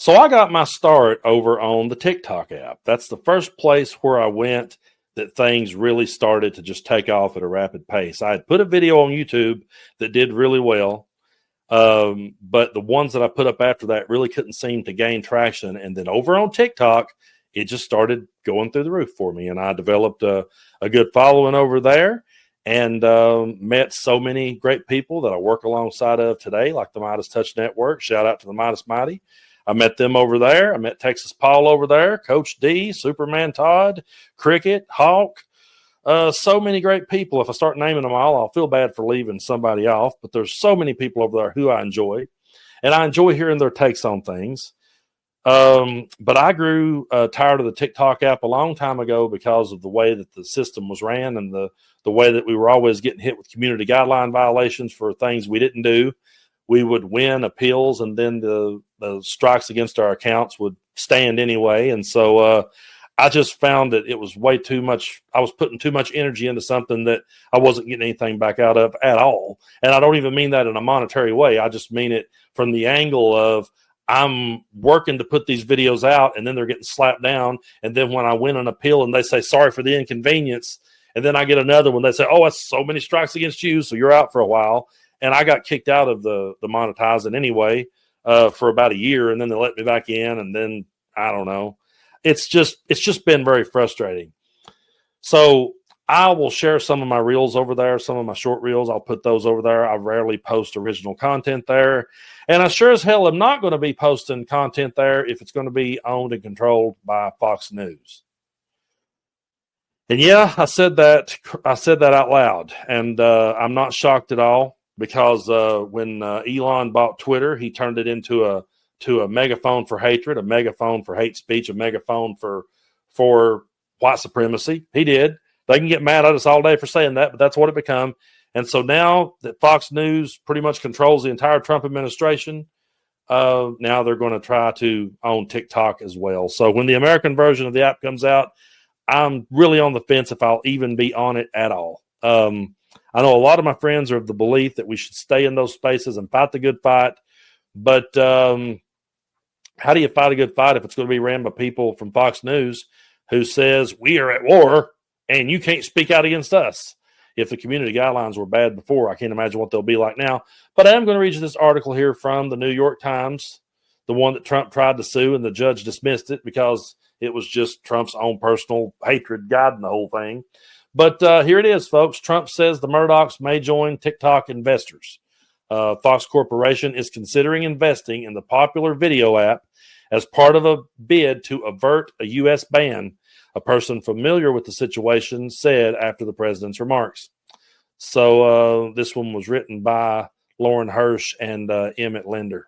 So I got my start over on the TikTok app. That's the first place where I went that things really started to just take off at a rapid pace. I had put a video on YouTube that did really well. But the ones that I put up after that really couldn't seem to gain traction. And then over on TikTok, it just started going through the roof for me. And I developed a good following over there and met so many great people that I work alongside of today, like the Midas Touch Network. Shout out to the Midas Mighty. I met them over there. I met Texas Paul over there, Coach D, Superman Todd, Cricket, Hawk. So many great people. If I start naming them all, I'll feel bad for leaving somebody off. But there's so many people over there who I enjoy. And I enjoy hearing their takes on things. But I grew tired of the TikTok app a long time ago because of the way that the system was ran and the way that we were always getting hit with community guideline violations for things we didn't do. We would win appeals, and then the strikes against our accounts would stand anyway. And so I just found that it was way too much. I was putting too much energy into something that I wasn't getting anything back out of at all. And I don't even mean that in a monetary way. I just mean it from the angle of I'm working to put these videos out, and then they're getting slapped down. And then when I win an appeal and they say, sorry for the inconvenience, and then I get another one, they say, oh, that's so many strikes against you, so you're out for a while. And I got kicked out of the monetizing anyway for about a year, and then they let me back in, and then I don't know. It's just been very frustrating. So I will share some of my reels over there, some of my short reels. I'll put those over there. I rarely post original content there. And I sure as hell am not going to be posting content there if it's going to be owned and controlled by Fox News. And yeah, I said that out loud, and I'm not shocked at all. Because when Elon bought Twitter, he turned it into a megaphone for hatred, a megaphone for hate speech, a megaphone for white supremacy. He did. They can get mad at us all day for saying that, but that's what it become. And so now that Fox News pretty much controls the entire Trump administration, now they're going to try to own TikTok as well. So when the American version of the app comes out, I'm really on the fence if I'll even be on it at all. I know a lot of my friends are of the belief that we should stay in those spaces and fight the good fight. But how do you fight a good fight if it's going to be ran by people from Fox News who says we are at war and you can't speak out against us? If the community guidelines were bad before, I can't imagine what they'll be like now. But I am going to read you this article here from the New York Times, the one that Trump tried to sue and the judge dismissed it because it was just Trump's own personal hatred guiding the whole thing. But here it is, folks. Trump says the Murdochs may join TikTok investors. Fox Corporation is considering investing in the popular video app as part of a bid to avert a U.S. ban, a person familiar with the situation said after the president's remarks. So this one was written by Lauren Hirsch and Emmett Linder.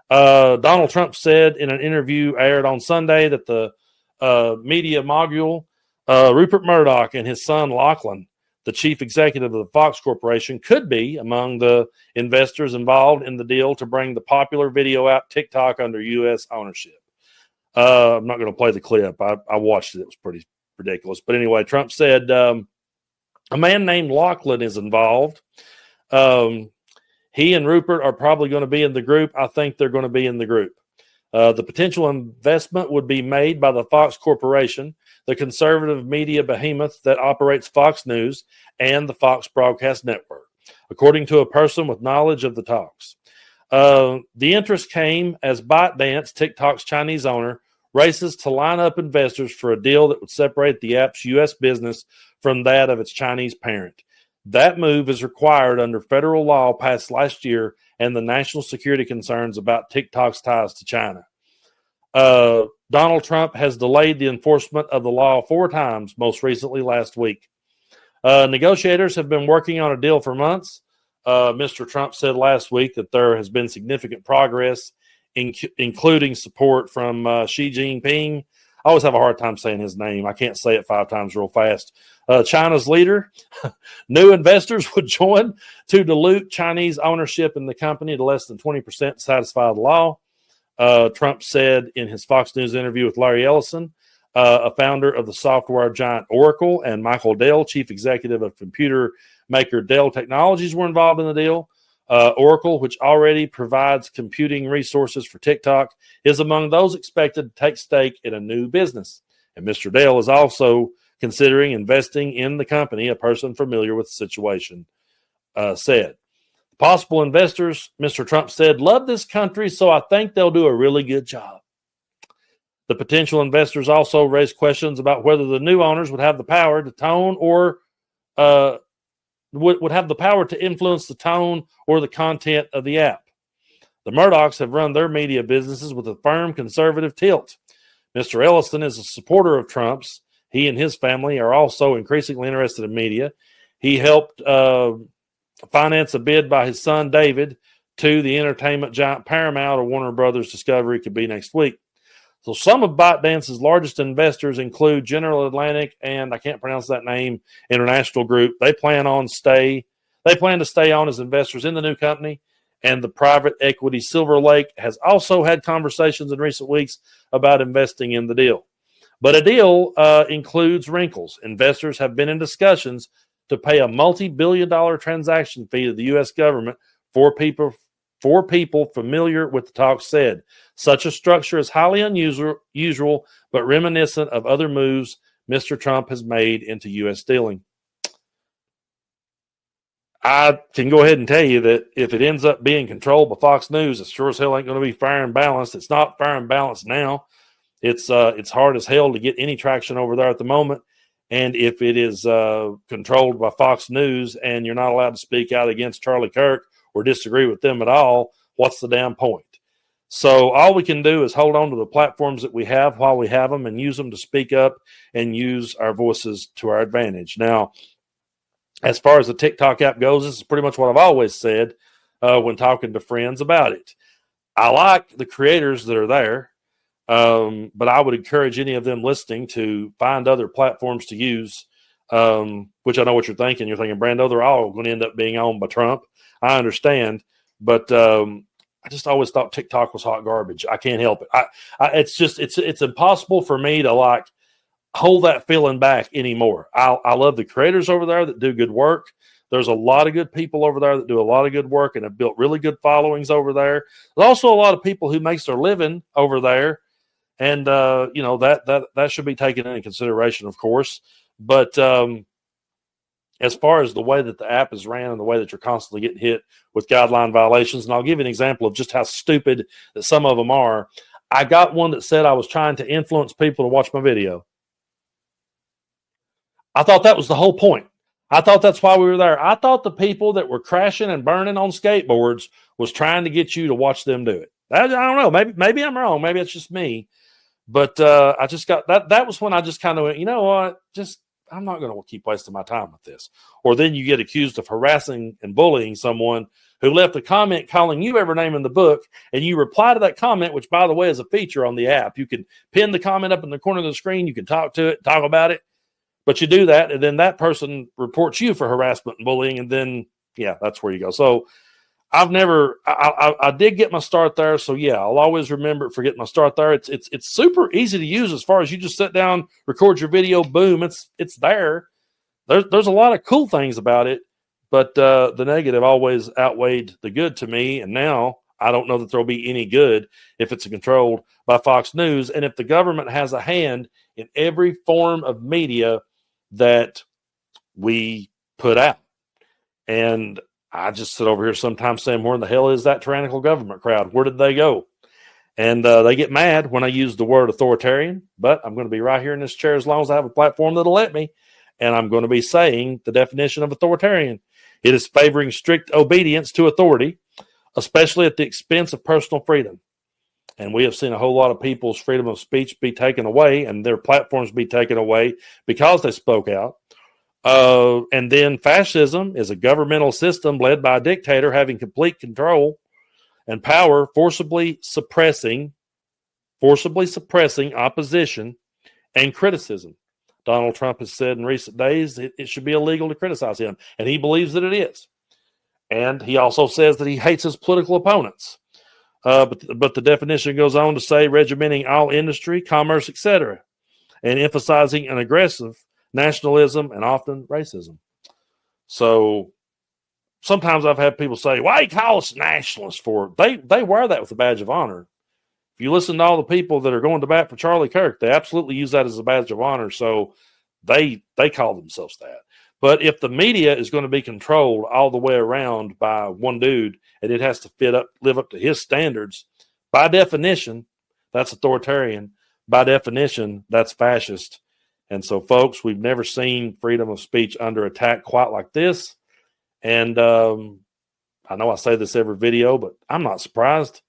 Donald Trump said in an interview aired on Sunday that the media mogul Rupert Murdoch and his son Lachlan, the chief executive of the Fox Corporation, could be among the investors involved in the deal to bring the popular video app TikTok under U.S. ownership. I'm not going to play the clip. I watched it. It was pretty ridiculous. But anyway, Trump said a man named Lachlan is involved. He and Rupert are probably going to be in the group. I think they're going to be in the group. The potential investment would be made by the Fox Corporation, the conservative media behemoth that operates Fox News and the Fox Broadcast Network, according to a person with knowledge of the talks. The interest came as ByteDance, TikTok's Chinese owner, races to line up investors for a deal that would separate the app's U.S. business from that of its Chinese parent. That move is required under federal law passed last year and the national security concerns about TikTok's ties to China. Donald Trump has delayed the enforcement of the law 4 times, most recently last week. Negotiators have been working on a deal for months. Mr. Trump said last week that there has been significant progress, including support from Xi Jinping. I always have a hard time saying his name. I can't say it 5 times real fast. China's leader. New investors would join to dilute Chinese ownership in the company to less than 20% to satisfy the law. Trump said in his Fox News interview with Larry Ellison, a founder of the software giant Oracle, and Michael Dell, chief executive of computer maker Dell Technologies, were involved in the deal. Oracle, which already provides computing resources for TikTok, is among those expected to take stake in a new business. And Mr. Dale is also considering investing in the company, a person familiar with the situation said. Possible investors, Mr. Trump said, love this country, so I think they'll do a really good job. The potential investors also raised questions about whether the new owners would have the power to tone or would have the power to influence the tone or the content of the app. The Murdochs have run their media businesses with a firm conservative tilt. Mr. Ellison is a supporter of Trump's. He and his family are also increasingly interested in media. He helped finance a bid by his son David to the entertainment giant Paramount, or Warner Brothers Discovery could be next week. So some of ByteDance's largest investors include General Atlantic and I can't pronounce that name, International Group. They plan to stay on as investors in the new company, and the private equity Silver Lake has also had conversations in recent weeks about investing in the deal. But a deal includes wrinkles. Investors have been in discussions to pay a multi-billion-dollar transaction fee to the U.S. government for people familiar with the talks said. Such a structure is highly unusual, but reminiscent of other moves Mr. Trump has made into U.S. dealing. I can go ahead and tell you that if it ends up being controlled by Fox News, it sure as hell ain't going to be fair and balanced. It's not fair and balanced now. It's hard as hell to get any traction over there at the moment. And if it is controlled by Fox News and you're not allowed to speak out against Charlie Kirk or disagree with them at all, what's the damn point? So all we can do is hold on to the platforms that we have while we have them and use them to speak up and use our voices to our advantage. Now, as far as the TikTok app goes, this is pretty much what I've always said when talking to friends about it. I like the creators that are there, but I would encourage any of them listening to find other platforms to use, which I know what you're thinking. You're thinking, Brando, they're all going to end up being owned by Trump. I understand, but I just always thought TikTok was hot garbage. I can't help it. It's impossible for me to hold that feeling back anymore. I love the creators over there that do good work. There's a lot of good people over there that do a lot of good work and have built really good followings over there. There's also a lot of people who makes their living over there. And, that should be taken into consideration, of course. But as far as the way that the app is ran and the way that you're constantly getting hit with guideline violations, and I'll give you an example of just how stupid that some of them are. I got one that said I was trying to influence people to watch my video. I thought that was the whole point. I thought that's why we were there. I thought the people that were crashing and burning on skateboards was trying to get you to watch them do it. I don't know. Maybe I'm wrong. Maybe it's just me. But I just got that. That was when I just kind of went, you know what? I'm not going to keep wasting my time with this. Or then you get accused of harassing and bullying someone who left a comment calling you every name in the book, and you reply to that comment, which, by the way, is a feature on the app. You can pin the comment up in the corner of the screen. You can talk to it, talk about it. But you do that, and then that person reports you for harassment and bullying, and then, yeah, that's where you go. So I did get my start there. So yeah, I'll always remember it for getting my start there. It's super easy to use as far as you just sit down, record your video, boom, it's there. There's a lot of cool things about it, but the negative always outweighed the good to me. And now I don't know that there'll be any good if it's controlled by Fox News. And if the government has a hand in every form of media that we put out. And I just sit over here sometimes saying, where in the hell is that tyrannical government crowd? Where did they go? And they get mad when I use the word authoritarian, but I'm going to be right here in this chair as long as I have a platform that'll let me. And I'm going to be saying the definition of authoritarian. It is favoring strict obedience to authority, especially at the expense of personal freedom. And we have seen a whole lot of people's freedom of speech be taken away and their platforms be taken away because they spoke out. And then fascism is a governmental system led by a dictator having complete control and power, forcibly suppressing opposition and criticism. Donald Trump has said in recent days it should be illegal to criticize him, and he believes that it is. And he also says that he hates his political opponents. But the definition goes on to say regimenting all industry, commerce, etc., and emphasizing an aggressive nationalism and often racism. So sometimes I've had people say, why you call us nationalists for it? They wear that with a badge of honor. If you listen to all the people that are going to bat for Charlie Kirk, they absolutely use that as a badge of honor. So they call themselves that. But if the media is going to be controlled all the way around by one dude and it has to live up to his standards, by definition, that's authoritarian. By definition, that's fascist. And so, folks, we've never seen freedom of speech under attack quite like this. And I know I say this every video, but I'm not surprised.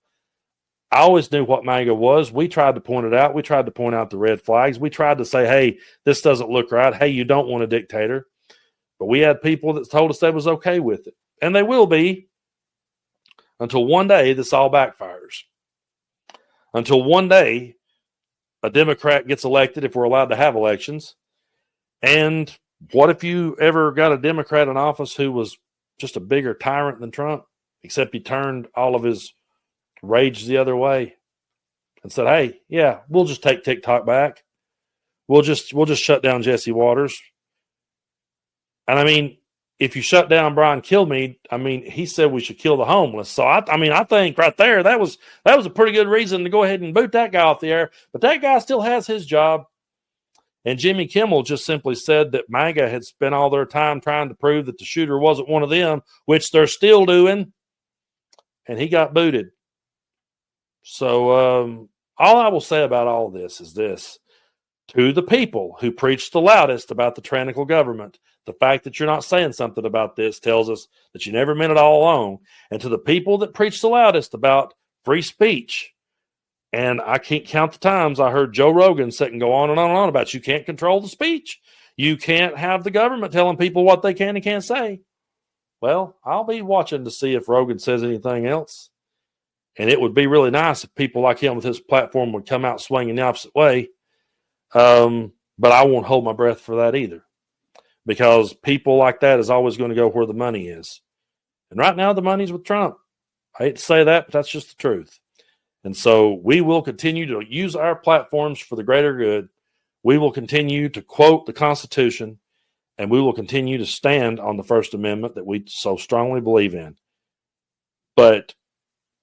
I always knew what MAGA was. We tried to point it out. We tried to point out the red flags. We tried to say, hey, this doesn't look right. Hey, you don't want a dictator. But we had people that told us they was okay with it. And they will be until one day this all backfires. Until one day a Democrat gets elected, if we're allowed to have elections. And what if you ever got a Democrat in office who was just a bigger tyrant than Trump, except he turned all of his rage the other way and said, hey, yeah, we'll just take TikTok back. We'll just shut down Jesse Waters. And I mean, if you shut down Brian Kilmeade, I mean, he said we should kill the homeless. So I think right there, that was a pretty good reason to go ahead and boot that guy off the air. But that guy still has his job. And Jimmy Kimmel just simply said that MAGA had spent all their time trying to prove that the shooter wasn't one of them, which they're still doing. And he got booted. So all I will say about all this is this. To the people who preach the loudest about the tyrannical government, the fact that you're not saying something about this tells us that you never meant it all along. And to the people that preach the loudest about free speech, and I can't count the times I heard Joe Rogan sit and go on and on and on about you can't control the speech. You can't have the government telling people what they can and can't say. Well, I'll be watching to see if Rogan says anything else. And it would be really nice if people like him with his platform would come out swinging the opposite way. But I won't hold my breath for that either, because people like that is always going to go where the money is. And right now the money's with Trump. I hate to say that, but that's just the truth. And so we will continue to use our platforms for the greater good. We will continue to quote the Constitution, and we will continue to stand on the First Amendment that we so strongly believe in. But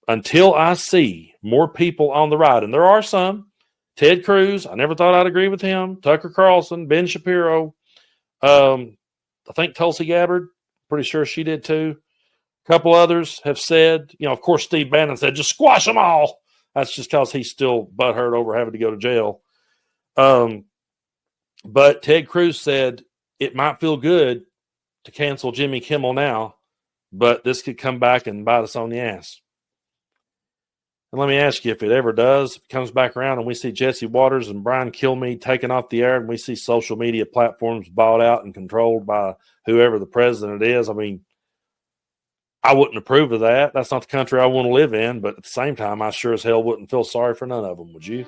until I see more people on the right, and there are some, Ted Cruz, I never thought I'd agree with him. Tucker Carlson, Ben Shapiro. I think Tulsi Gabbard, pretty sure she did too. A couple others have said, of course, Steve Bannon said, just squash them all. That's just because he's still butthurt over having to go to jail. But Ted Cruz said it might feel good to cancel Jimmy Kimmel now, but this could come back and bite us on the ass. And let me ask you, if it ever does, if it comes back around and we see Jesse Waters and Brian Kilmeade taken off the air and we see social media platforms bought out and controlled by whoever the president is, I mean, I wouldn't approve of that. That's not the country I want to live in. But at the same time, I sure as hell wouldn't feel sorry for none of them. Would you?